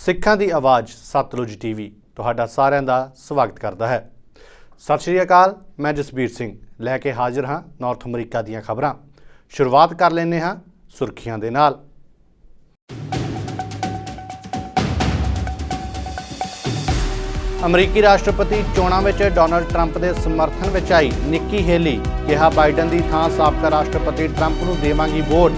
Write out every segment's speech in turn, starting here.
ਸਿੱਖਾਂ ਦੀ ਆਵਾਜ਼ ਸਤਲੁਜ ਟੀਵੀ ਤੁਹਾਡਾ ਸਾਰਿਆਂ ਦਾ ਸਵਾਗਤ ਕਰਦਾ ਹੈ। ਸਤਿ ਸ਼੍ਰੀ ਅਕਾਲ, ਮੈਂ ਜਸਬੀਰ ਸਿੰਘ ਲੈ ਕੇ ਹਾਜ਼ਰ ਹਾਂ ਨਾਰਥ ਅਮਰੀਕਾ ਦੀਆਂ ਖਬਰਾਂ। ਸ਼ੁਰੂਆਤ ਕਰ ਲੈਂਦੇ ਹਾਂ ਸੁਰਖੀਆਂ ਦੇ ਨਾਲ। ਅਮਰੀਕੀ ਰਾਸ਼ਟਰਪਤੀ ਚੋਣਾਂ ਵਿੱਚ ਡੋਨਲਡ ਟਰੰਪ ਦੇ ਸਮਰਥਨ ਵਿੱਚ ਆਈ ਨਿੱਕੀ ਹੇਲੀ, ਕਿਹਾ ਬਾਈਡਨ ਦੀ ਥਾਂ ਸਾਬਕਾ ਰਾਸ਼ਟਰਪਤੀ ਟਰੰਪ ਨੂੰ ਦੇਵਾਂਗੀ ਵੋਟ।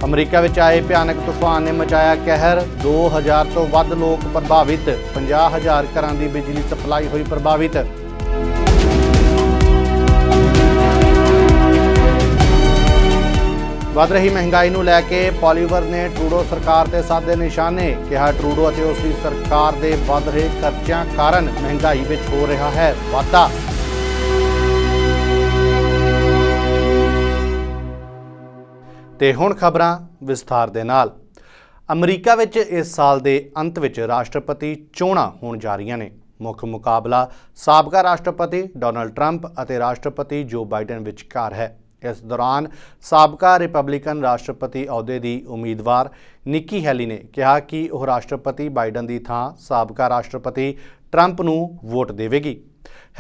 ਅਮਰੀਕਾ ਵਿੱਚ ਆਏ ਭਿਆਨਕ ਤੂਫਾਨ ਨੇ ਮਚਾਇਆ ਕਹਿਰ, 2000 ਤੋਂ ਵੱਧ ਲੋਕ ਪ੍ਰਭਾਵਿਤ, 50,000 ਘਰਾਂ ਦੀ ਬਿਜਲੀ ਸਪਲਾਈ ਹੋਈ ਪ੍ਰਭਾਵਿਤ। ਵੱਧ ਰਹੀ ਮਹਿੰਗਾਈ ਨੂੰ ਲੈ ਕੇ ਪੋਲੀਵਰ ਨੇ ਟਰੂਡੋ ਸਰਕਾਰ ਤੇ ਸਾਧੇ ਨਿਸ਼ਾਨੇ, ਕਿਹਾ ਟਰੂਡੋ ਅਤੇ ਉਸ ਦੀ ਸਰਕਾਰ ਦੇ ਵੱਧ ਰਹੇ ਖਰਚਿਆਂ ਕਾਰਨ ਮਹਿੰਗਾਈ ਵਿੱਚ ਹੋ ਰਿਹਾ ਹੈ ਵਾਧਾ। ਤੇ ਹੁਣ ਖਬਰਾਂ ਵਿਸਥਾਰ ਦੇ ਨਾਲ। ਅਮਰੀਕਾ ਵਿੱਚ ਇਸ ਸਾਲ ਦੇ ਅੰਤ ਵਿੱਚ ਰਾਸ਼ਟਰਪਤੀ ਚੋਣਾਂ ਹੋਣ ਜਾ ਰਹੀਆਂ ਨੇ। ਮੁੱਖ ਮੁਕਾਬਲਾ ਸਾਬਕਾ ਰਾਸ਼ਟਰਪਤੀ ਡੋਨਲਡ ਟਰੰਪ ਅਤੇ ਰਾਸ਼ਟਰਪਤੀ ਜੋ ਬਾਈਡਨ ਵਿਚਕਾਰ ਹੈ। ਇਸ ਦੌਰਾਨ ਸਾਬਕਾ ਰਿਪਬਲਿਕਨ ਰਾਸ਼ਟਰਪਤੀ ਅਹੁਦੇ ਦੀ ਉਮੀਦਵਾਰ ਨਿੱਕੀ ਹੈਲੀ ਨੇ ਕਿਹਾ ਕਿ ਉਹ ਰਾਸ਼ਟਰਪਤੀ ਬਾਈਡਨ ਦੀ ਥਾਂ ਸਾਬਕਾ ਰਾਸ਼ਟਰਪਤੀ ਟਰੰਪ ਨੂੰ ਵੋਟ ਦੇਵੇਗੀ।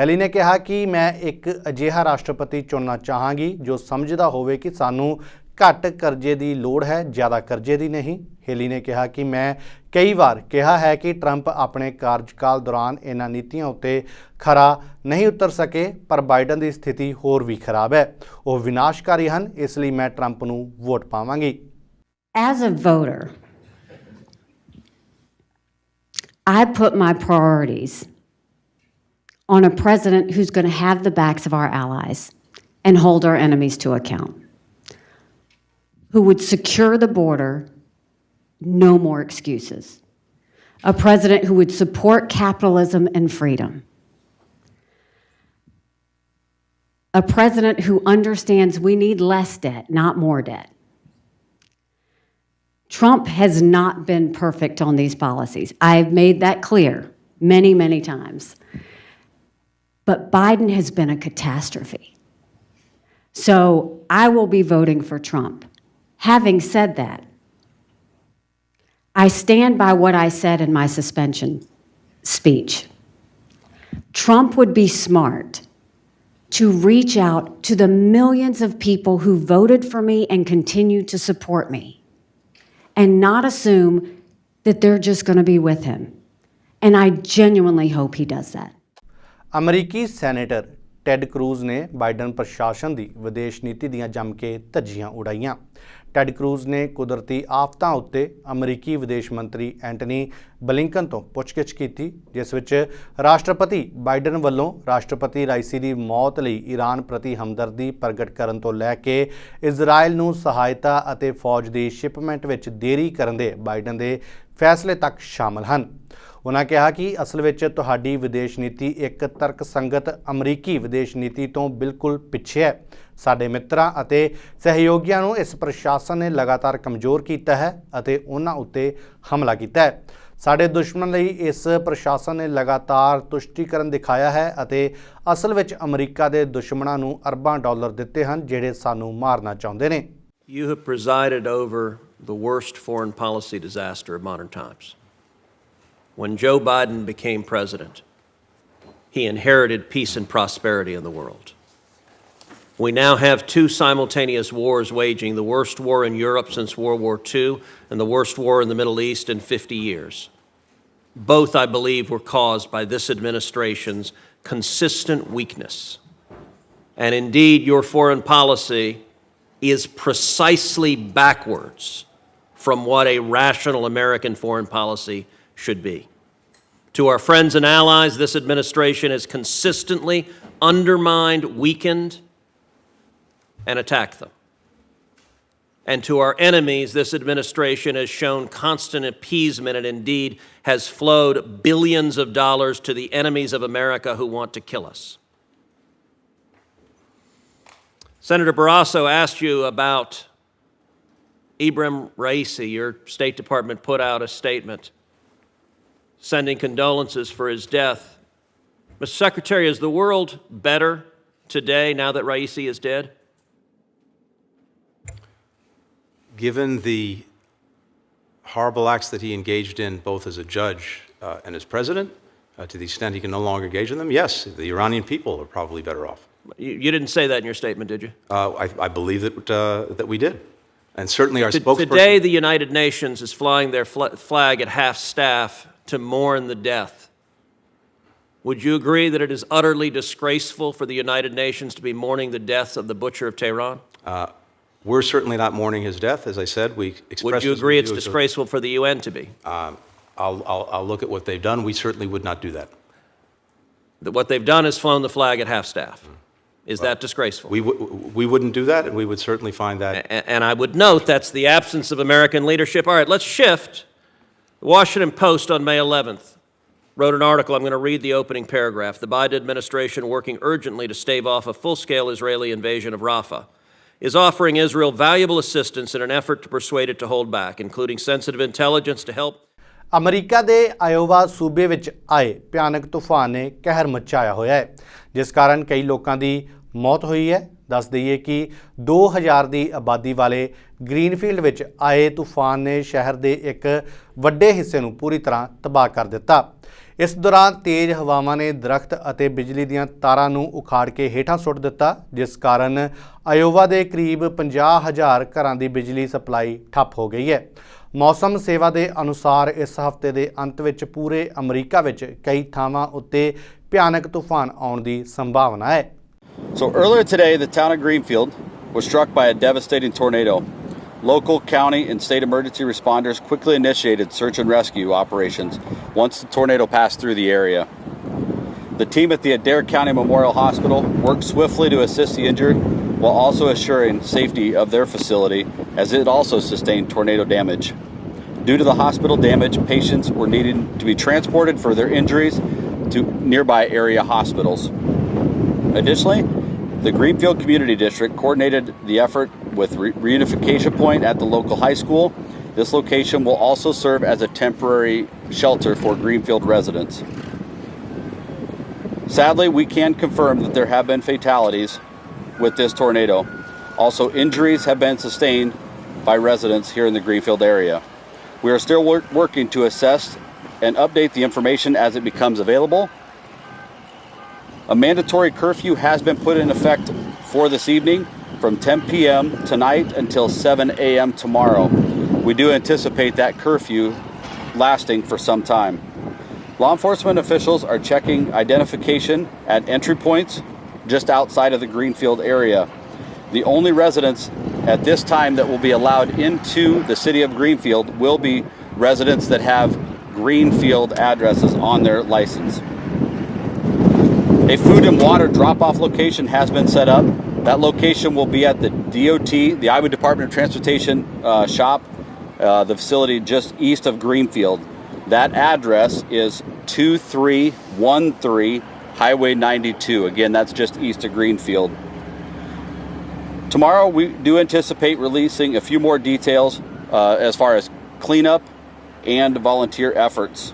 ਹੈਲੀ ਨੇ ਕਿਹਾ ਕਿ ਮੈਂ ਇੱਕ ਅਜਿਹਾ ਰਾਸ਼ਟਰਪਤੀ ਚੁਣਨਾ ਚਾਹਾਂਗੀ ਜੋ ਸਮਝਦਾ ਹੋਵੇ ਕਿ ਸਾਨੂੰ ਘੱਟ ਕਰਜ਼ੇ ਦੀ ਲੋੜ ਹੈ, ਜ਼ਿਆਦਾ ਕਰਜ਼ੇ ਦੀ ਨਹੀਂ। ਹੈਲੀ ਨੇ ਕਿਹਾ ਕਿ ਮੈਂ ਕਈ ਵਾਰ ਕਿਹਾ ਹੈ ਕਿ ਟਰੰਪ ਆਪਣੇ ਕਾਰਜਕਾਲ ਦੌਰਾਨ ਇਹਨਾਂ ਨੀਤੀਆਂ ਉੱਤੇ ਖਰਾ ਨਹੀਂ ਉਤਰ ਸਕੇ, ਪਰ ਬਾਈਡਨ ਦੀ ਸਥਿਤੀ ਹੋਰ ਵੀ ਖਰਾਬ ਹੈ। ਉਹ ਵਿਨਾਸ਼ਕਾਰੀ ਹਨ, ਇਸ ਲਈ ਮੈਂ ਟਰੰਪ ਨੂੰ ਵੋਟ ਪਾਵਾਂਗੀ। As a voter, I put my priorities on a president who's going to have the backs of our allies and hold our enemies to account, who would secure the border, no more excuses. A president who would support capitalism and freedom. A president who understands we need less debt, not more debt. Trump has not been perfect on these policies. I've made that clear many, many times. But Biden has been a catastrophe. So I will be voting for Trump. Having said that, I stand by what I said in my suspension speech. Trump would be smart to reach out to the millions of people who voted for me and continue to support me, and not assume that they're just going to be with him. And I genuinely hope he does that. ਅਮਰੀਕੀ senator ਟੈਡ cruise ਨੇ Biden ਪ੍ਰਸ਼ਾਸਨ ਦੀ ਵਿਦੇਸ਼ ਨੀਤੀ ਦੀਆਂ ਜੰਮ ਕੇ ਧੱਜੀਆਂ ਉਡਾਈਆਂ। ਟੈਡ cruise ਨੇ ਕੁਦਰਤੀ ਆਫਤਾਂ ਉੱਤੇ ਅਮਰੀਕੀ ਵਿਦੇਸ਼ ਮੰਤਰੀ ਐਂਟਨੀ ਬਲਿੰਕਨ ਤੋਂ ਪੁੱਛਗਿੱਛ ਕੀਤੀ, ਜਿਸ ਵਿੱਚ ਰਾਸ਼ਟਰਪਤੀ ਬਾਈਡਨ ਵੱਲੋਂ ਰਾਸ਼ਟਰਪਤੀ ਰਾਈਸੀ ਦੀ ਮੌਤ ਲਈ ਈਰਾਨ ਪ੍ਰਤੀ ਹਮਦਰਦੀ ਪ੍ਰਗਟ ਕਰਨ ਤੋਂ ਲੈ ਕੇ ਇਜ਼ਰਾਈਲ ਨੂੰ ਸਹਾਇਤਾ ਅਤੇ ਫੌਜ ਦੀ ਸ਼ਿਪਮੈਂਟ ਵਿੱਚ ਦੇਰੀ ਕਰਨ ਦੇ ਬਾਈਡਨ ਦੇ ਫੈਸਲੇ ਤੱਕ ਸ਼ਾਮਲ ਹਨ। ਉਨ੍ਹਾਂ ਕਿਹਾ ਕਿ ਅਸਲ ਵਿੱਚ ਤੁਹਾਡੀ ਵਿਦੇਸ਼ ਨੀਤੀ ਇੱਕ ਤਰਕਸੰਗਤ ਅਮਰੀਕੀ ਵਿਦੇਸ਼ ਨੀਤੀ ਤੋਂ ਬਿਲਕੁਲ ਪਿੱਛੇ ਹੈ। ਸਾਡੇ ਮਿੱਤਰਾਂ ਅਤੇ ਸਹਿਯੋਗੀਆਂ ਨੂੰ ਇਸ ਪ੍ਰਸ਼ਾਸਨ ਨੇ ਲਗਾਤਾਰ ਕਮਜ਼ੋਰ ਕੀਤਾ ਹੈ ਅਤੇ ਉਹਨਾਂ ਉੱਤੇ ਹਮਲਾ ਕੀਤਾ ਹੈ। ਸਾਡੇ ਦੁਸ਼ਮਣ ਲਈ ਇਸ ਪ੍ਰਸ਼ਾਸਨ ਨੇ ਲਗਾਤਾਰ ਤੁਸ਼ਟੀਕਰਨ ਦਿਖਾਇਆ ਹੈ ਅਤੇ ਅਸਲ ਵਿੱਚ ਅਮਰੀਕਾ ਦੇ ਦੁਸ਼ਮਣਾਂ ਨੂੰ ਅਰਬਾਂ ਡਾਲਰ ਦਿੱਤੇ ਹਨ ਜਿਹੜੇ ਸਾਨੂੰ ਮਾਰਨਾ ਚਾਹੁੰਦੇ ਨੇ। You have presided over the worst foreign policy disaster of modern times. When Joe Biden became president, he inherited peace and prosperity in the world. We now have two simultaneous wars waging, the worst war in Europe since World War II and the worst war in the Middle East in 50 years. Both, I believe, were caused by this administration's consistent weakness. And indeed, your foreign policy is precisely backwards from what a rational American foreign policy should be. To our friends and allies, this administration has consistently undermined, weakened, and attacked them. And to our enemies, this administration has shown constant appeasement and indeed has flowed billions of dollars to the enemies of America who want to kill us. Senator Barrasso asked you about Ibrahim Raisi. Your State Department put out a statement sending condolences for his death. Mr. Secretary, is the world better today now that Raisi is dead? given the horrible acts that he engaged in both as a judge and as president, to the extent he can no longer engage in them, yes, the Iranian people are probably better off. You didn't say that in your statement, did you? I believe that we did. And certainly our spokesperson... Today, the United Nations is flying their flag at half-staff to mourn the death. Would you agree that it is utterly disgraceful for the United Nations to be mourning the death of the butcher of Tehran? We're certainly not mourning his death. As I said, we expressed... Would you agree it's disgraceful for the UN to be? I'll look at what they've done. We certainly would not do that. That what they've done is flown the flag at half-staff. Is that disgraceful? We wouldn't do that, and we would certainly find that... And I would note that's the absence of American leadership. All right, let's shift. The Washington Post on May 11th wrote an article. I'm going to read the opening paragraph. The Biden administration, working urgently to stave off a full-scale Israeli invasion of Rafah, is offering Israel valuable assistance in an effort to persuade it to hold back, including sensitive intelligence to help... America ਦੇ Iowa ਸੂਬੇ ਵਿੱਚ ਆਏ ਭਿਆਨਕ ਤੂਫਾਨ ਨੇ ਕਹਿਰ ਮਚਾਇਆ ਹੋਇਆ ਹੈ, ਜਿਸ ਕਾਰਨ ਕਈ ਲੋਕਾਂ ਦੀ ਮੌਤ ਹੋਈ ਹੈ। ਦੱਸ ਦਈਏ ਕਿ 2000 ਦੀ ਆਬਾਦੀ ਵਾਲੇ ਗ੍ਰੀਨਫੀਲਡ ਵਿੱਚ ਆਏ ਤੂਫਾਨ ਨੇ ਸ਼ਹਿਰ ਦੇ ਇੱਕ ਵੱਡੇ ਹਿੱਸੇ ਨੂੰ ਪੂਰੀ ਤਰ੍ਹਾਂ ਤਬਾਹ ਕਰ ਦਿੱਤਾ। ਇਸ ਦੌਰਾਨ ਤੇਜ਼ ਹਵਾਵਾਂ ਨੇ ਦਰਖਤ ਅਤੇ ਬਿਜਲੀ ਦੀਆਂ ਤਾਰਾਂ ਨੂੰ ਉਖਾੜ ਕੇ ਹੇਠਾਂ ਸੁੱਟ ਦਿੱਤਾ, ਜਿਸ ਕਾਰਨ ਆਇਓਵਾ ਦੇ ਕਰੀਬ 50,000 ਘਰਾਂ ਦੀ ਬਿਜਲੀ ਸਪਲਾਈ ਠੱਪ ਹੋ ਗਈ ਹੈ। ਮੌਸਮ ਸੇਵਾ ਦੇ ਅਨੁਸਾਰ ਇਸ ਹਫ਼ਤੇ ਦੇ ਅੰਤ ਵਿੱਚ ਪੂਰੇ ਅਮਰੀਕਾ ਵਿੱਚ ਕਈ ਥਾਵਾਂ ਉੱਤੇ ਭਿਆਨਕ ਤੂਫਾਨ ਆਉਣ ਦੀ ਸੰਭਾਵਨਾ ਹੈ। So earlier today, the town of Greenfield was struck by a devastating tornado. Local, county, and state emergency responders quickly initiated search and rescue operations once the tornado passed through the area. The team at the Adair County Memorial Hospital worked swiftly to assist the injured while also assuring safety of their facility as it also sustained tornado damage. Due to the hospital damage, patients were needing to be transported for their injuries to nearby area hospitals. Additionally, the Greenfield Community District coordinated the effort with reunification point at the local high school. This location will also serve as a temporary shelter for Greenfield residents. Sadly, we can confirm that there have been fatalities with this tornado. Also, injuries have been sustained by residents here in the Greenfield area. We are still working to assess and update the information as it becomes available. A mandatory curfew has been put in effect for this evening from 10 p.m. tonight until 7 a.m. tomorrow. We do anticipate that curfew lasting for some time. Law enforcement officials are checking identification at entry points just outside of the Greenfield area. The only residents at this time that will be allowed into the city of Greenfield will be residents that have Greenfield addresses on their license. A food and water drop-off location has been set up. That location will be at the DOT, the Iowa Department of Transportation shop, the facility just east of Greenfield. That address is 2313 Highway 92. Again, that's just east of Greenfield. Tomorrow, we do anticipate releasing a few more details as far as cleanup and volunteer efforts.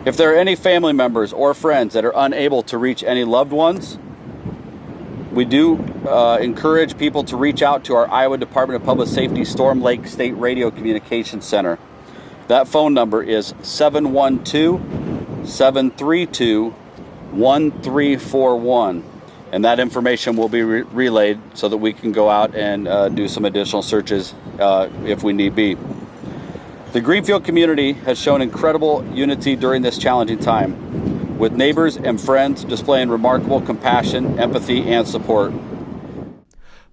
If there are any family members or friends that are unable to reach any loved ones, we do encourage people to reach out to our Iowa Department of Public Safety Storm Lake State Radio Communications Center. That phone number is 712-732-1341. And that information will be relayed so that we can go out and do some additional searches if we need be. The Greenfield community has shown incredible unity during this challenging time, with neighbors and friends displaying remarkable compassion, empathy, and support.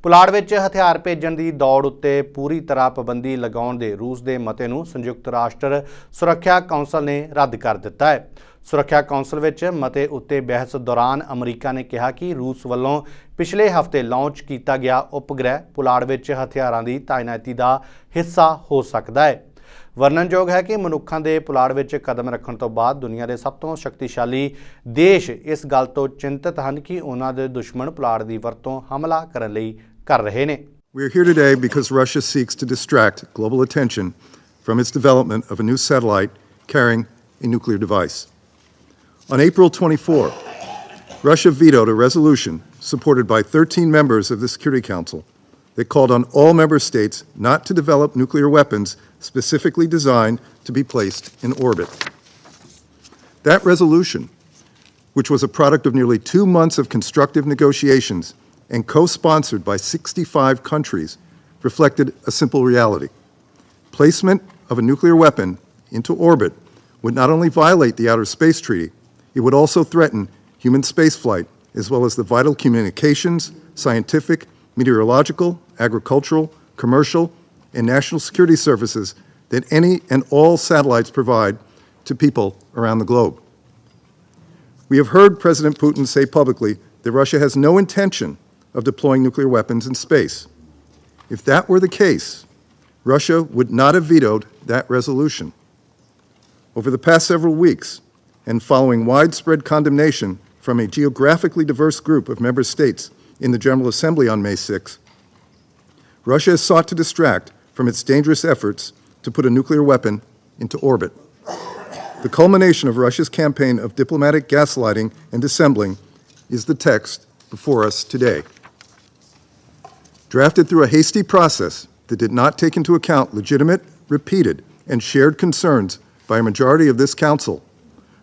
ਪੁਲਾੜ ਵਿੱਚ ਹਥਿਆਰ ਭੇਜਣ ਦੀ ਦੌੜ ਉੱਤੇ ਪੂਰੀ ਤਰ੍ਹਾਂ ਪਾਬੰਦੀ ਲਗਾਉਣ ਦੇ ਰੂਸ ਦੇ ਮਤੇ ਨੂੰ ਸੰਯੁਕਤ ਰਾਸ਼ਟਰ ਸੁਰੱਖਿਆ ਕੌਂਸਲ ਨੇ ਰੱਦ ਕਰ ਦਿੱਤਾ ਹੈ। ਸੁਰੱਖਿਆ ਕੌਂਸਲ ਵਿੱਚ ਮਤੇ ਉੱਤੇ ਬਹਿਸ ਦੌਰਾਨ ਅਮਰੀਕਾ ਨੇ ਕਿਹਾ ਕਿ ਰੂਸ ਵੱਲੋਂ ਪਿਛਲੇ ਹਫ਼ਤੇ ਲਾਂਚ ਕੀਤਾ ਗਿਆ ਉਪਗ੍ਰਹਿ ਪੁਲਾੜ ਵਿੱਚ ਹਥਿਆਰਾਂ ਦੀ ਤਾਇਨਾਤੀ ਦਾ ਹਿੱਸਾ ਹੋ ਸਕਦਾ ਹੈ। ਵਰਣਨਯੋਗ ਹੈ ਕਿ ਮਨੁੱਖਾਂ ਦੇ ਪੁਲਾੜ ਵਿੱਚ ਕਦਮ ਰੱਖਣ ਤੋਂ ਬਾਅਦ ਦੁਨੀਆ ਦੇ ਸਭ ਤੋਂ ਸ਼ਕਤੀਸ਼ਾਲੀ ਦੇਸ਼ ਇਸ ਗੱਲ ਤੋਂ ਚਿੰਤਤ ਹਨ ਕਿ ਉਹਨਾਂ ਦੇ ਦੁਸ਼ਮਣ ਪੁਲਾੜ ਦੀ ਵਰਤੋਂ ਹਮਲਾ ਕਰਨ ਲਈ ਕਰ ਰਹੇ ਨੇ। We are here today because Russia seeks to distract global attention from its development of a new satellite carrying a nuclear device. On April 24, Russia vetoed a resolution supported by 13 members of the Security Council that called on all member states not to develop nuclear weapons specifically designed to be placed in orbit. That resolution, which was a product of nearly 2 months of constructive negotiations and co-sponsored by 65 countries, reflected a simple reality. Placement of a nuclear weapon into orbit would not only violate the Outer Space Treaty, it would also threaten human spaceflight, as well as the vital communications, scientific, meteorological, agricultural, commercial, and national security services that any and all satellites provide to people around the globe. We have heard President Putin say publicly that Russia has no intention of deploying nuclear weapons in space. If that were the case, Russia would not have vetoed that resolution. Over the past several weeks, and following widespread condemnation from a geographically diverse group of member states in the General Assembly on May 6, Russia has sought to distract from its dangerous efforts to put a nuclear weapon into orbit. The culmination of Russia's campaign of diplomatic gaslighting and dissembling is the text before us today. Drafted through a hasty process that did not take into account legitimate, repeated, and shared concerns by a majority of this Council,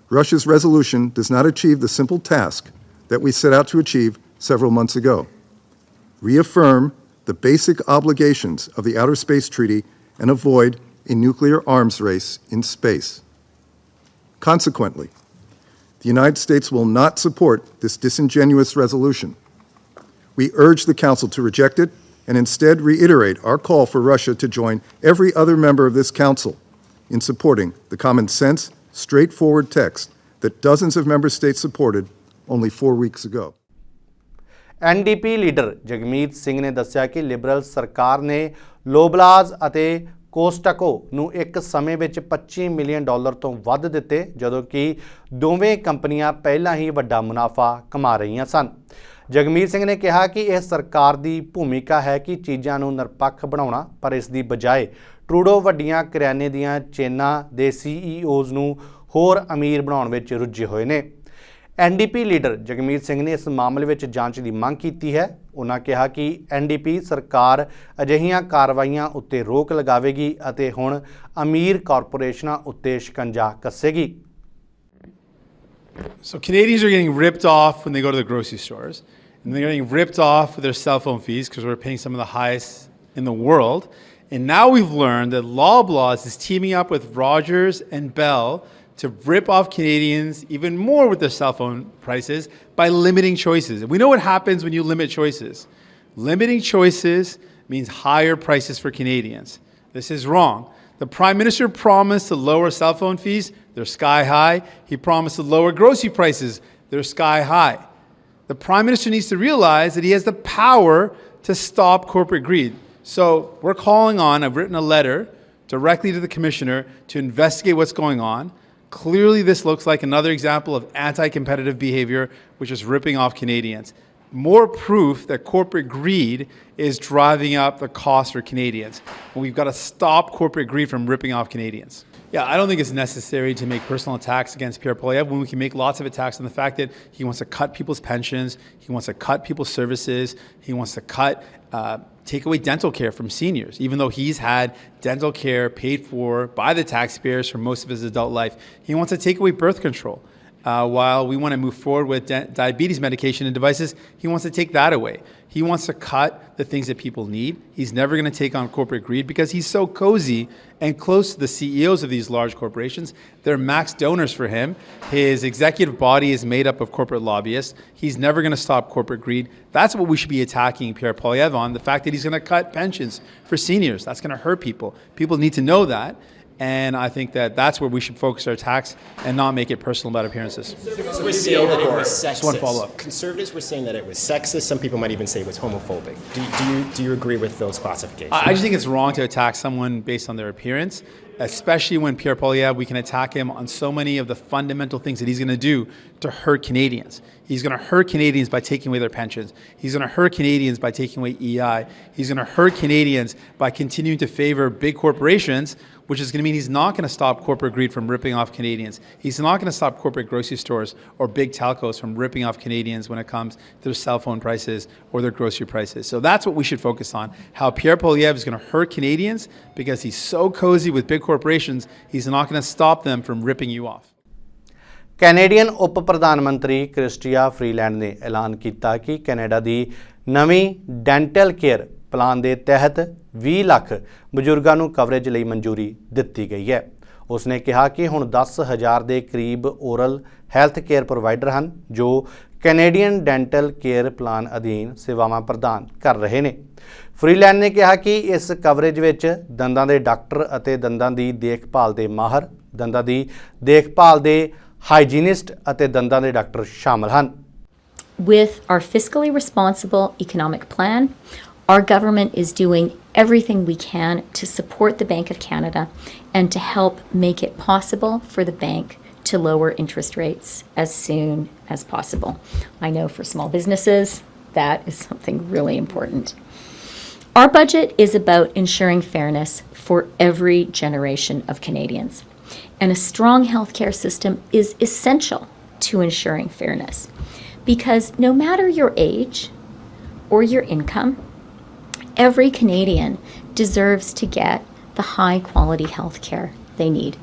Russia's resolution does not achieve the simple task that we set out to achieve several months ago: reaffirm the basic obligations of the Outer Space Treaty and avoid a nuclear arms race in space. Consequently, the United States will not support this disingenuous resolution. We urge the Council to reject it and instead reiterate our call for Russia to join every other member of this Council in supporting the common sense, straightforward text that dozens of member states supported only 4 weeks ago. NDP leader Jagmeet Singh ਨੇ ਦੱਸਿਆ ਕਿ Liberal ਸਰਕਾਰ ਨੇ ਲੋਬਲਾਜ਼ ਅਤੇ Costco ਨੂੰ ਇੱਕ ਸਮੇਂ ਵਿੱਚ $25 ਮਿਲੀਅਨ ਤੋਂ ਵੱਧ ਦਿੱਤੇ, ਜਦੋਂ ਕਿ ਦੋਵੇਂ ਕੰਪਨੀਆਂ ਪਹਿਲਾਂ ਹੀ ਵੱਡਾ ਮੁਨਾਫਾ ਕਮਾ ਰਹੀਆਂ ਸਨ। ਜਗਮੀਤ ਸਿੰਘ ਨੇ ਕਿਹਾ ਕਿ ਇਹ ਸਰਕਾਰ ਦੀ ਭੂਮਿਕਾ ਹੈ ਕਿ ਚੀਜ਼ਾਂ ਨੂੰ ਨਿਰਪੱਖ ਬਣਾਉਣਾ, ਪਰ ਇਸ ਦੀ ਬਜਾਏ ਟਰੂਡੋ ਵੱਡੀਆਂ ਕਰਿਆਨੇ ਦੀਆਂ ਚੇਨਾਂ ਦੇ CEOs ਨੂੰ ਹੋਰ ਅਮੀਰ ਬਣਾਉਣ ਵਿੱਚ ਰੁੱਝੇ ਹੋਏ ਨੇ। ਐਨਡੀਪੀ ਲੀਡਰ ਜਗਮੀਤ ਸਿੰਘ ਨੇ ਇਸ ਮਾਮਲੇ ਵਿੱਚ ਜਾਂਚ ਦੀ ਮੰਗ ਕੀਤੀ ਹੈ। ਉਹਨਾਂ ਕਿਹਾ ਕਿ ਐਨਡੀਪੀ ਸਰਕਾਰ ਅਜਿਹੀਆਂ ਕਾਰਵਾਈਆਂ ਉੱਤੇ ਰੋਕ ਲਗਾਵੇਗੀ ਅਤੇ ਹੁਣ ਅਮੀਰ ਕਾਰਪੋਰੇਸ਼ਨਾਂ ਉੱਤੇ ਸ਼ਿਕੰਜਾ ਕੱਸੇਗੀ। So Canadians are getting ripped off when they go to the grocery stores, and they're getting ripped off with their cell phone fees because we're paying some of the highest in the world. And now we've learned that Loblaws is teaming up with Rogers and Bell to rip off Canadians even more with their cell phone prices by limiting choices. And we know what happens when you limit choices. Limiting choices means higher prices for Canadians. This is wrong. The Prime Minister promised to lower cell phone fees, they're sky high. He promised to lower grocery prices, they're sky high. The Prime Minister needs to realize that he has the power to stop corporate greed. So we're calling on, I've written a letter directly to the Commissioner to investigate what's going on. Clearly, this looks like another example of anti-competitive behavior, which is ripping off Canadians. More proof that corporate greed is driving up the cost for Canadians. And we've got to stop corporate greed from ripping off Canadians. Yeah, I don't think it's necessary to make personal attacks against Pierre Poilievre when we can make lots of attacks on the fact that he wants to cut people's pensions, he wants to cut people's services, he wants to take away dental care from seniors, even though he's had dental care paid for by the taxpayers for most of his adult life. He wants to take away birth control. While we want to move forward with diabetes medication and devices, he wants to take that away. He wants to cut the things that people need. He's never going to take on corporate greed because he's so cozy and close to the CEOs of these large corporations. They're max donors for him. His executive body is made up of corporate lobbyists. He's never going to stop corporate greed. That's what we should be attacking Pierre Poilievre on, the fact that he's going to cut pensions for seniors. That's going to hurt people. People need to know that. And I think that that's where we should focus our attacks and not make it personal about appearances. Conservatives were saying that it was sexist. Just one follow-up. Conservatives were saying that it was sexist. Some people might even say it was homophobic. Do you agree with those classifications? I just think it's wrong to attack someone based on their appearance. especially when Pierre Poilievre, we can attack him on so many of the fundamental things that he's going to do to hurt Canadians. He's going to hurt Canadians by taking away their pensions. He's going to hurt Canadians by taking away EI. He's going to hurt Canadians by continuing to favor big corporations, which is going to mean he's not going to stop corporate greed from ripping off Canadians. He's not going to stop corporate grocery stores or big telcos from ripping off Canadians when it comes to their cell phone prices or their grocery prices. So that's what we should focus on, how Pierre Poilievre is going to hurt Canadians because he's so cozy with big corporations, he's not going to stop them from ripping you off. Canadian ਉਪ ਪ੍ਰਧਾਨ ਮੰਤਰੀ Christy Freeland ਨੇ ਐਲਾਨ ਕੀਤਾ ਕਿ Canada ਦੀ ਨਵੀਂ dental care plan ਦੇ ਤਹਿਤ 20 ਲੱਖ ਬਜ਼ੁਰਗਾਂ ਨੂੰ ਕਵਰੇਜ ਲਈ ਮਨਜ਼ੂਰੀ ਦਿੱਤੀ ਗਈ ਹੈ। ਉਸਨੇ ਕਿਹਾ ਕਿ ਹੁਣ 10,000 ਦੇ ਕਰੀਬ ਓਰਲ ਹੈਲਥ ਕੇਅਰ ਪ੍ਰੋਵਾਈਡਰ ਹਨ ਜੋ ਕੈਨੇਡੀਅਨ ਡੈਂਟਲ ਕੇਅਰ ਪਲਾਨ ਅਧੀਨ ਸੇਵਾਵਾਂ ਪ੍ਰਦਾਨ ਕਰ ਰਹੇ ਨੇ। ਫਰੀਲੈਂਡ ਨੇ ਕਿਹਾ ਕਿ ਇਸ ਕਵਰੇਜ ਵਿੱਚ ਦੰਦਾਂ ਦੇ ਡਾਕਟਰ ਅਤੇ ਦੰਦਾਂ ਦੀ ਦੇਖਭਾਲ ਦੇ ਮਾਹਰ, ਦੰਦਾਂ ਦੀ ਦੇਖਭਾਲ ਦੇ ਹਾਈਜੀਨਿਸਟ ਅਤੇ ਦੰਦਾਂ ਦੇ ਡਾਕਟਰ ਸ਼ਾਮਲ ਹਨ। With our fiscally responsible economic plan, our government is doing everything we can to support the Bank of Canada and to help make it possible for the bank to lower interest rates as soon as possible. I know for small businesses, that is something really important. Our budget is about ensuring fairness for every generation of Canadians. And a strong healthcare system is essential to ensuring fairness because no matter your age or your income, every Canadian deserves to get the high quality healthcare they need.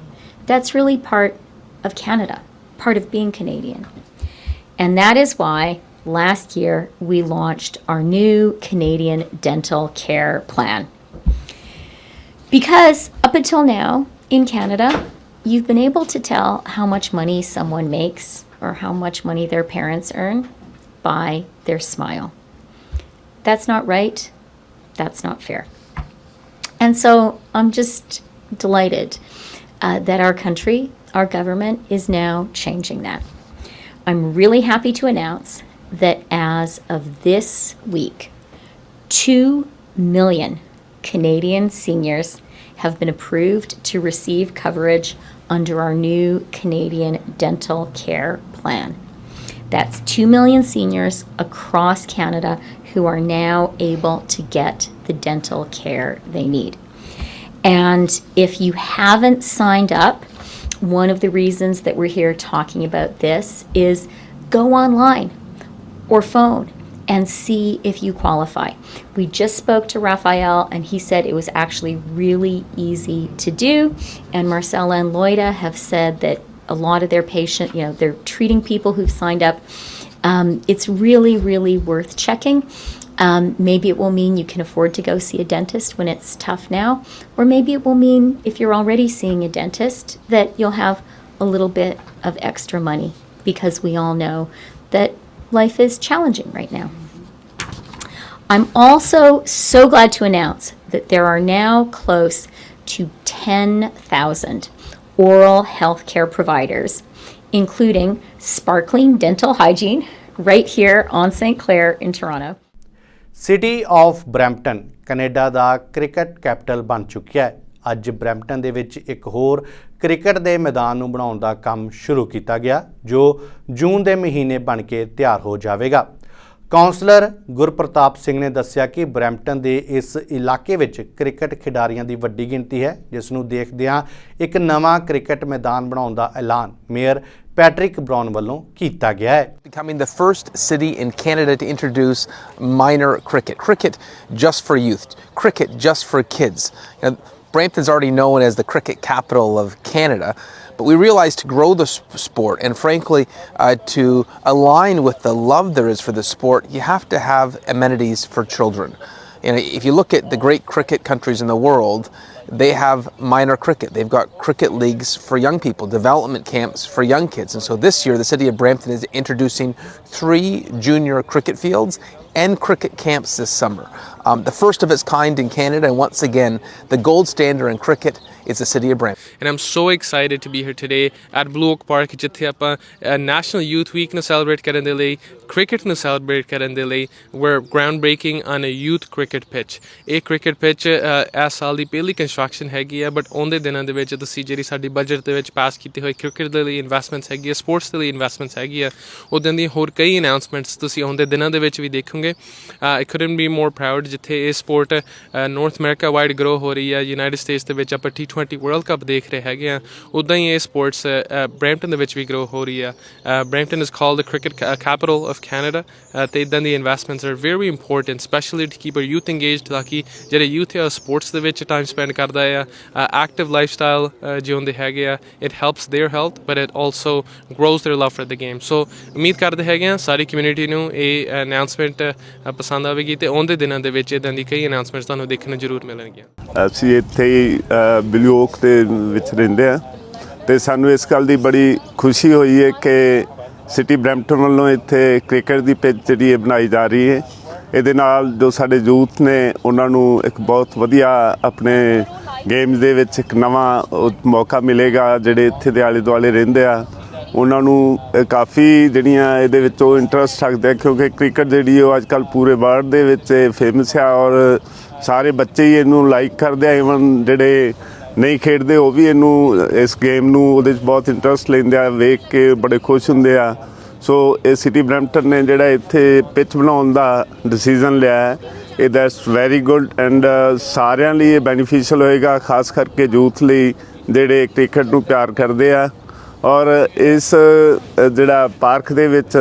That's really part of Canada, part of being Canadian. And that is why last year we launched our new Canadian dental care plan. Because up until now in Canada, you've been able to tell how much money someone makes or how much money their parents earn by their smile. That's not right. That's not fair. And so I'm just delighted that our country, our government is now changing that. I'm really happy to announce that as of this week, 2 million Canadian seniors have been approved to receive coverage under our new Canadian dental care plan. That's 2 million seniors across Canada who are now able to get the dental care they need. And if you haven't signed up, one of the reasons that we're here talking about this is go online or phone and see if you qualify. We just spoke to Raphael and he said it was actually really easy to do. And Marcella and Loida have said that a lot of their they're treating people who've signed up. It's really, really worth checking. Maybe it will mean you can afford to go see a dentist when it's tough now. Or maybe it will mean if you're already seeing a dentist that you'll have a little bit of extra money because we all know that life is challenging right now. I'm also so glad to announce that there are now close to 10,000 oral health care providers, including sparkling dental hygiene right here on St. Clair in Toronto. City of Brampton Canada the cricket capital ਬਣ ਚੁੱਕਿਆ ਹੈ। ਅੱਜ Brampton ਦੇ ਵਿੱਚ ਇੱਕ ਹੋਰ cricket ਦੇ ਮੈਦਾਨ ਨੂੰ ਬਣਾਉਣ ਦਾ ਕੰਮ ਸ਼ੁਰੂ ਕੀਤਾ ਗਿਆ ਜੋ ਜੂਨ ਦੇ ਮਹੀਨੇ ਬਣ ਕੇ ਤਿਆਰ ਹੋ ਜਾਵੇਗਾ। ਕਾਉਂਸਲਰ ਗੁਰਪ੍ਰਤਾਪ ਸਿੰਘ ਨੇ ਦੱਸਿਆ ਕਿ ਬਰੈਂਪਟਨ ਦੇ ਇਸ ਇਲਾਕੇ ਵਿੱਚ ਕ੍ਰਿਕਟ ਖਿਡਾਰੀਆਂ ਦੀ ਵੱਡੀ ਗਿਣਤੀ ਹੈ ਜਿਸ ਨੂੰ ਦੇਖਦਿਆਂ ਇੱਕ ਨਵਾਂ ਕ੍ਰਿਕਟ ਮੈਦਾਨ ਬਣਾਉਣ ਦਾ ਐਲਾਨ ਮੇਅਰ ਪੈਟਰਿਕ ਬਰਾਉਨ ਵੱਲੋਂ ਕੀਤਾ ਗਿਆ ਹੈ। Becoming the first city in Canada to introduce minor cricket. Cricket just for youth. Cricket just for kids. Brampton's already known as the cricket capital of Canada, but we realized to grow the sport and frankly to align with the love there is for the sport, you have to have amenities for children. And if you look at the great cricket countries in the world, they have minor cricket. They've got cricket leagues for young people, development camps for young kids. And so this year, the city of Brampton is introducing 3 junior cricket fields and cricket camps this summer. The first of its kind in Canada, and once again, the gold standard in cricket it's the city of Brampton. And I'm so excited to be here today at Blue Oak Park, ਜਿੱਥੇ ਆਪਾਂ National Youth Week ਨੂੰ celebrate ਕਰਨ ਦੇ ਲਈ, cricket ਨੂੰ celebrate ਕਰਨ ਦੇ ਲਈ we're groundbreaking on a youth cricket pitch. ਇਹ cricket pitch ਇਸ ਸਾਲ ਦੀ ਪਹਿਲੀ ਕੰਸਟਰਕਸ਼ਨ ਹੈਗੀ ਆ, ਬਟ ਆਉਂਦੇ ਦਿਨਾਂ ਦੇ ਵਿੱਚ ਤੁਸੀਂ ਜਿਹੜੀ ਸਾਡੀ ਬਜਟ ਦੇ ਵਿੱਚ ਪਾਸ ਕੀਤੀ ਹੋਈ ਕ੍ਰਿਕਟ ਦੇ ਲਈ ਇਨਵੈਸਟਮੈਂਟਸ ਹੈਗੀ ਆ, ਸਪੋਰਟਸ ਦੇ ਲਈ ਇਨਵੈਸਟਮੈਂਟਸ ਹੈਗੀ ਆ, ਉੱਦਾਂ ਦੀਆਂ ਹੋਰ ਕਈ ਅਨਾਊਂਸਮੈਂਟਸ ਤੁਸੀਂ ਆਉਂਦੇ ਦਿਨਾਂ ਦੇ ਵਿੱਚ ਵੀ ਦੇਖੋਗੇ. I couldn't be more proud ਜਿੱਥੇ ਇਹ support north America wide grow ਹੋ ਰਹੀ ਆ. ਯੂਨਾਈਟਿਡ ਸਟੇਟਸ ਦੇ ਵਿੱਚ ਆਪਾਂ T20 ਵਰਲਡ ਕੱਪ ਦੇਖ ਰਹੇ ਹੈਗੇ ਆ, ਉੱਦਾਂ ਹੀ ਇਹ ਸਪੋਰਟਸ ਬਰੈਂਪਟਨ ਦੇ ਵਿੱਚ ਵੀ ਗਰੋ ਹੋ ਰਹੀ ਆ. Brampton is called the cricket capital of Canada, ਅਤੇ ਇੱਦਾਂ ਦੀ investments are very important, specially to keep our youth engaged, ਤਾਂ ਕਿ ਜਿਹੜੇ ਯੂਥ ਆ ਸਪੋਰਟਸ ਦੇ ਵਿੱਚ ਟਾਈਮ ਸਪੈਂਡ ਕਰਦਾ ਆ, ਐਕਟਿਵ ਲਾਈਫ ਸਟਾਈਲ ਜਿਉਂਦੇ ਹੈਗੇ ਆ. It helps their health but it also grows their love for the game. So ਉਮੀਦ ਕਰਦੇ ਹੈਗੇ ਆ ਸਾਰੀ ਕਮਿਊਨਿਟੀ ਨੂੰ ਇਹ ਅਨਾਊਂਸਮੈਂਟ ਪਸੰਦ ਆਵੇਗੀ, ਅਤੇ ਆਉਂਦੇ ਦਿਨਾਂ ਦੇ ਵਿੱਚ ਇੱਦਾਂ ਦੀ ਕਈ ਅਨਾਊਂਸਮੈਂਟਸ ਤੁਹਾਨੂੰ ਦੇਖਣ ਨੂੰ ਜ਼ਰੂਰ ਮਿਲਣਗੀਆਂ. ਅਸੀਂ ਇੱਥੇ ਹੀ ਬਲੂ ਓਕ ਦੇ ਵਿੱਚ ਰਹਿੰਦੇ ਹਾਂ, ਅਤੇ ਸਾਨੂੰ ਇਸ ਗੱਲ ਦੀ ਬੜੀ ਖੁਸ਼ੀ ਹੋਈ ਹੈ ਕਿ ਸਿਟੀ ਬਰੈਂਪਟਨ ਵੱਲੋਂ ਇੱਥੇ ਕ੍ਰਿਕਟ ਦੀ ਪਿੱਚ ਜਿਹੜੀ ਇਹ ਬਣਾਈ ਜਾ ਰਹੀ ਹੈ. ਇਹਦੇ ਨਾਲ ਜੋ ਸਾਡੇ ਯੂਥ ਨੇ ਉਹਨਾਂ ਨੂੰ ਇੱਕ ਬਹੁਤ ਵਧੀਆ ਆਪਣੇ ਗੇਮਸ ਦੇ ਵਿੱਚ ਇੱਕ ਨਵਾਂ ਮੌਕਾ ਮਿਲੇਗਾ. ਜਿਹੜੇ ਇੱਥੇ ਦੇ ਆਲੇ ਦੁਆਲੇ ਰਹਿੰਦੇ ਆ ਉਹਨਾਂ ਨੂੰ ਕਾਫੀ ਜਿਹੜੀਆਂ ਇਹਦੇ ਵਿੱਚ ਉਹ ਇੰਟਰਸਟ ਰੱਖਦੇ ਆ, ਕਿਉਂਕਿ ਕ੍ਰਿਕਟ ਜਿਹੜੀ ਉਹ ਅੱਜ ਕੱਲ੍ਹ ਪੂਰੇ ਵਰਲਡ ਦੇ ਵਿੱਚ ਫੇਮਸ ਆ, ਔਰ ਸਾਰੇ ਬੱਚੇ ਹੀ ਇਹਨੂੰ ਲਾਈਕ ਕਰਦੇ ਆ. ਈਵਨ ਜਿਹੜੇ ਨਹੀਂ ਖੇਡਦੇ ਉਹ ਵੀ ਇਹਨੂੰ ਇਸ ਗੇਮ ਨੂੰ ਉਹਦੇ 'ਚ ਬਹੁਤ ਇੰਟਰਸਟ ਲੈਂਦੇ ਆ, ਵੇਖ ਕੇ ਬੜੇ ਖੁਸ਼ ਹੁੰਦੇ ਆ. ਸੋ ਇਹ ਸਿਟੀ ਬਰੈਂਪਟਨ ਨੇ ਜਿਹੜਾ ਇੱਥੇ ਪਿੱਚ ਬਣਾਉਣ ਦਾ ਡਿਸੀਜ਼ਨ ਲਿਆ ਹੈ, ਇਹ ਦੈਟਸ ਵੈਰੀ ਗੁੱਡ ਐਂਡ ਸਾਰਿਆਂ ਲਈ ਇਹ ਬੈਨੀਫੀਸ਼ੀਅਲ ਹੋਏਗਾ, ਖਾਸ ਕਰਕੇ ਯੂਥ ਲਈ ਜਿਹੜੇ ਕ੍ਰਿਕਟ ਨੂੰ ਪਿਆਰ ਕਰਦੇ ਆ. ਔਰ ਇਸ ਜਿਹੜਾ ਪਾਰਕ ਦੇ ਵਿੱਚ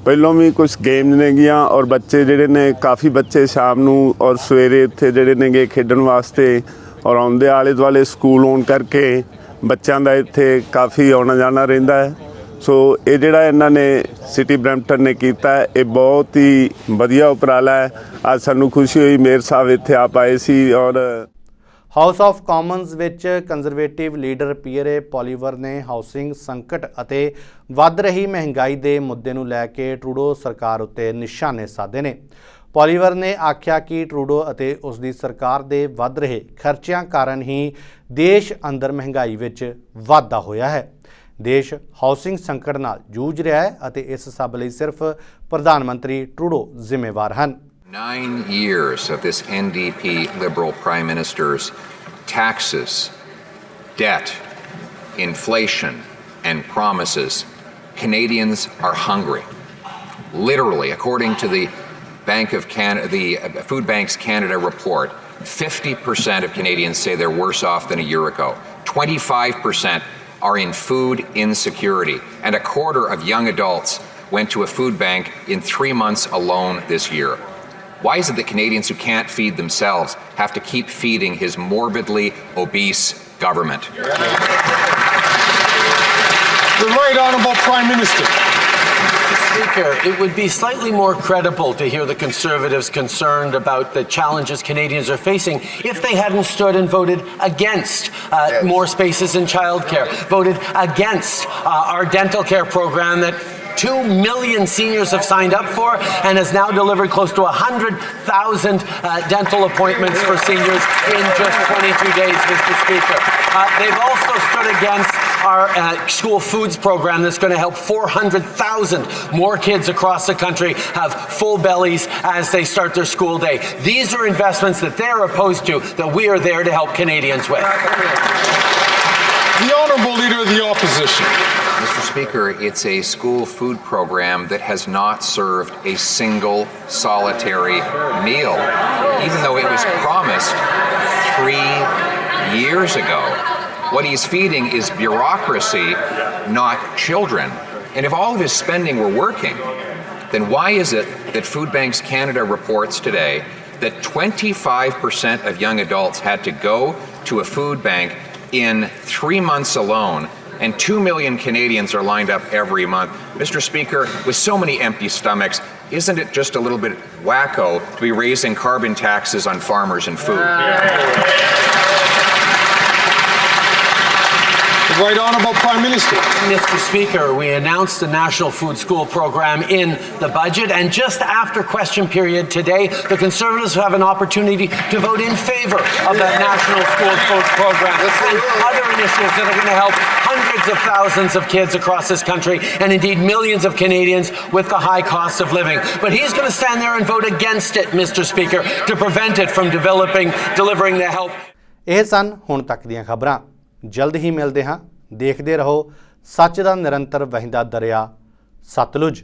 ਪਹਿਲਾਂ ਵੀ ਕੁਛ ਗੇਮਸ ਨੇਗੀਆਂ, ਔਰ ਬੱਚੇ ਜਿਹੜੇ ਨੇ ਕਾਫੀ ਬੱਚੇ ਸ਼ਾਮ ਨੂੰ ਔਰ ਸਵੇਰੇ ਇੱਥੇ ਜਿਹੜੇ ਨੇਗੇ ਖੇਡਣ ਵਾਸਤੇ, ਔਰ ਆਉਂਦੇ ਆਲੇ ਦੁਆਲੇ ਸਕੂਲ ਹੋਣ ਕਰਕੇ ਬੱਚਿਆਂ ਦਾ ਇੱਥੇ ਕਾਫੀ ਆਉਣਾ ਜਾਣਾ ਰਹਿੰਦਾ ਹੈ. ਸੋ ਇਹ ਜਿਹੜਾ ਇਹਨਾਂ ਨੇ ਸਿਟੀ ਬਰੈਂਪਟਨ ਨੇ ਕੀਤਾ ਇਹ ਬਹੁਤ ਹੀ ਵਧੀਆ ਉਪਰਾਲਾ ਹੈ. ਅੱਜ ਸਾਨੂੰ ਖੁਸ਼ੀ ਹੋਈ ਮੇਅਰ ਸਾਹਿਬ ਇੱਥੇ ਆਪ ਆਏ ਸੀ. ਔਰ ਹਾਊਸ ਆਫ ਕਾਮਨਸ ਵਿੱਚ ਕੰਜ਼ਰਵੇਟਿਵ ਲੀਡਰ ਪੀਅਰੇ ਪੋਲੀਵਰ ਨੇ ਹਾਊਸਿੰਗ ਸੰਕਟ ਅਤੇ ਵੱਧ ਰਹੀ ਮਹਿੰਗਾਈ ਦੇ ਮੁੱਦੇ ਨੂੰ ਲੈ ਕੇ ਟਰੂਡੋ ਸਰਕਾਰ ਉੱਤੇ ਨਿਸ਼ਾਨੇ ਸਾਧੇ ਨੇ. ਪੋਲੀਵਰ ਨੇ ਆਖਿਆ ਕਿ ਟਰੂਡੋ ਅਤੇ ਉਸ ਦੀ ਸਰਕਾਰ ਦੇ ਵੱਧ ਰਹੇ ਖਰਚਿਆਂ ਕਾਰਨ ਹੀ ਦੇਸ਼ ਅੰਦਰ ਮਹਿੰਗਾਈ ਵਿੱਚ ਵਾਧਾ ਹੋਇਆ ਹੈ. ਦੇਸ਼ ਹਾਊਸਿੰਗ ਸੰਕਟ ਨਾਲ ਜੂਝ ਰਿਹਾ ਹੈ ਅਤੇ ਇਸ ਸਭ ਲਈ ਸਿਰਫ ਪ੍ਰਧਾਨ ਮੰਤਰੀ ਟਰੂਡੋ ਜ਼ਿੰਮੇਵਾਰ ਹਨ. 9 years of this NDP Liberal Prime Minister's taxes, debt, inflation, and promises, Canadians are hungry. Literally, according to the the Food Bank's Canada report, 50% of Canadians say they're worse off than a year ago. 25% are in food insecurity, and a quarter of young adults went to a food bank in 3 months alone this year. Why is it that Canadians who can't feed themselves have to keep feeding his morbidly obese government? The Right Honourable Prime Minister. Speaker, it would be slightly more credible to hear the Conservatives concerned about the challenges Canadians are facing if they hadn't stood and voted against more spaces in childcare, voted against our dental care program that 2 million seniors have signed up for and has now delivered close to 100,000 dental appointments for seniors in just 22 days, Mr. Speaker. They've also stood against our school foods program that's going to help 400,000 more kids across the country have full bellies as they start their school day. These are investments that they're opposed to, that we are there to help Canadians with. The Honourable Leader of the Opposition. Mr. Speaker, it's a school food program that has not served a single solitary meal, even though it was promised 3 years ago. What he's feeding is bureaucracy, not children. And if all of his spending were working, then why is it that Food Banks Canada reports today that 25% of young adults had to go to a food bank in 3 months alone, and 2 million Canadians are lined up every month? Mr. Speaker, with so many empty stomachs, isn't it just a little bit wacko to be raising carbon taxes on farmers and food? Right Honourable Prime Minister. Mr. Speaker, we announced the National Food School program in the budget, and just after question period today, the Conservatives have an opportunity to vote in favour of that National School Food program and other initiatives that are going to help hundreds of thousands of kids across this country and indeed millions of Canadians with the high cost of living. But he's going to stand there and vote against it, Mr. Speaker, to prevent it from delivering the help. ਇਹ ਸਨ ਹੁਣ ਤੱਕ ਦੀਆਂ ਖਬਰਾਂ। ਜਲਦ ਹੀ ਮਿਲਦੇ ਹਾਂ। ਦੇਖਦੇ ਰਹੋ ਸੱਚ ਦਾ ਨਿਰੰਤਰ ਵਹਿੰਦਾ ਦਰਿਆ ਸਤਲੁਜ।